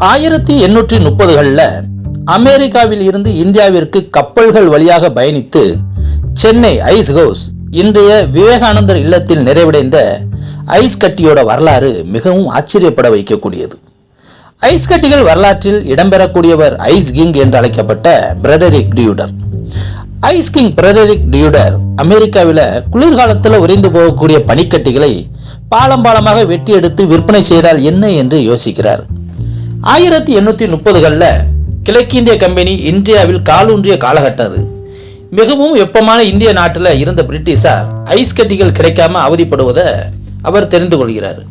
1830களில் அமெரிக்காவில் இருந்து இந்தியாவிற்கு கப்பல்கள் வழியாக பயணித்து சென்னை ஐஸ் ஹவுஸ், இன்றைய விவேகானந்தர் இல்லத்தில் நிறைவடைந்த ஐஸ் கட்டியோட வரலாறு மிகவும் ஆச்சரியப்பட வைக்கக்கூடியது. ஐஸ் கட்டிகள் வரலாற்றில் இடம்பெறக்கூடியவர் ஐஸ் கிங் என்று அழைக்கப்பட்ட Frederick Tudor. Ice king Frederick Tudor அமெரிக்காவில் குளிர்காலத்தில் உறைந்து போகக்கூடிய பனிக்கட்டிகளை பாலமாக வெட்டி எடுத்து விற்பனை செய்தால் என்ன என்று யோசிக்கிறார். 1830களில் கிழக்கிந்திய கம்பெனி இந்தியாவில் காலூன்றிய காலகட்டம் அது. மிகவும் வெப்பமான இந்திய நாட்டில் இருந்த பிரிட்டிஷார் ஐஸ் கட்டிகள் கிடைக்காம அவதிப்படுவதை அவர் தெரிந்து கொள்கிறார்.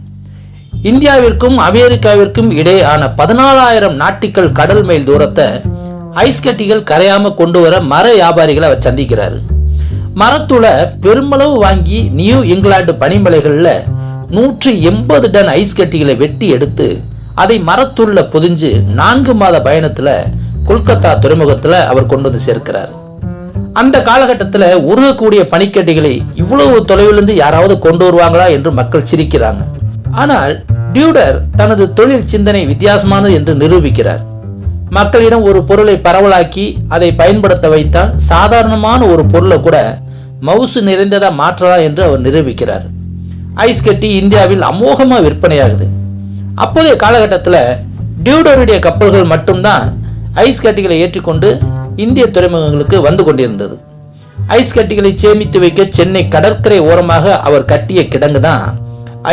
இந்தியாவிற்கும் அமெரிக்காவிற்கும் இடையேயான 14,000 நாட்டிக்கல் கடல் மைல் தூரத்தை ஐஸ் கட்டிகள் கரையாம கொண்டு வர மர வியாபாரிகளை அவர் சந்திக்கிறார். மரத்தூளை பெருமளவு வாங்கி நியூ இங்கிலாந்து பனிமலைகளில் 180 டன் ஐஸ் கட்டிகளை வெட்டி எடுத்து அதை மரத்தூள்ல பொதிஞ்சு 4 மாத பயணத்துல கொல்கத்தா துறைமுகத்துல அவர் கொண்டு வந்து சேர்க்கிறார். அந்த காலகட்டத்தில் உருகக்கூடிய பனிக்கட்டிகளை இவ்வளவு தொலைவிலிருந்து யாராவது கொண்டு வருவாங்களா என்று மக்கள் சிரிக்கிறாங்க. ஆனால் டியூடர் தனது தொழில் சிந்தனை வித்தியாசமானது என்று நிரூபிக்கிறார். மக்களிடம் ஒரு பொருளை பரவலாக்கி அதை பயன்படுத்த வைத்தால் சாதாரணமான ஒரு பொருளை கூட மவுசு நிறைந்ததா மாற்றலாம் என்று அவர் நிரூபிக்கிறார். ஐஸ் கட்டி இந்தியாவில் அமோகமா விற்பனையாகுது. அப்போதைய காலகட்டத்தில் டியூடருடைய கப்பல்கள் மட்டும்தான் ஐஸ் கட்டிகளை ஏற்றிக்கொண்டு இந்திய துறைமுகங்களுக்கு வந்து கொண்டிருந்தது. ஐஸ் கட்டிகளை சேமித்து வைக்க சென்னை கடற்கரை ஓரமாக அவர் கட்டிய கிடங்கு தான்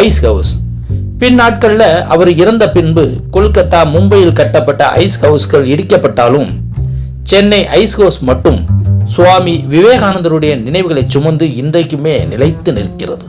ஐஸ் ஹவுஸ். பின் நாட்களில் அவர் இறந்த பின்பு கொல்கத்தா, மும்பையில் கட்டப்பட்ட ஐஸ் ஹவுஸ்கள் இடிக்கப்பட்டாலும் சென்னை ஐஸ் ஹவுஸ் மட்டும் சுவாமி விவேகானந்தருடைய நினைவுகளை சுமந்து இன்றைக்குமே நிலைத்து நிற்கிறது.